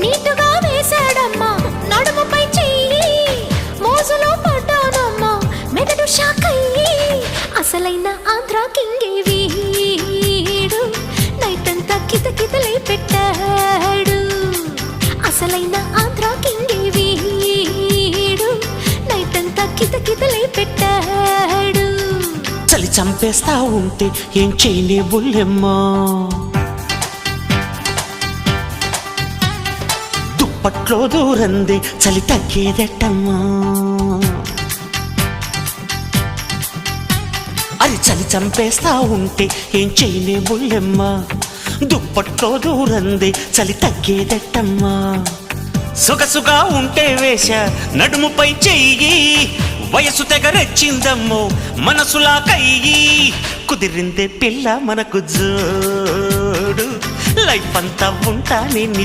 నీటుగా వేశాడమ్మా నడుముపై చెయ్యి, మోజులో పడ్డానమ్మా మెదడు షాకయ్యి. అసలైన ఆంధ్ర కింగే వీడు, నైట్ అంతా కితకితలై పెట్టాడు. అసలైన ఆంధ్ర కింగే వీడు, నైట్ అంతా కితకితలై పెట్టాడు. చలి చంపేస్తా ఉంటే ఏం చేయనే బుల్లెమ్మా, దుప్పట్లో దూరంది చలి తగ్గేదట్టమ్మా. అది చలి చంపేస్తా ఉంటే ఏం చేయనే బుల్లెమ్మా, దుప్పట్లో దూరంది చలి తగ్గేదట్టమ్మా. సుగసుగా ఉంటే వేశ నడుముపై చెయ్యి, వయసు తెగరెచ్చిందమ్మో మనసులా కయ్యి. కుదిరిందే పిల్ల మనకు జోడు, లైఫ్ అంతా ఉంటా నేను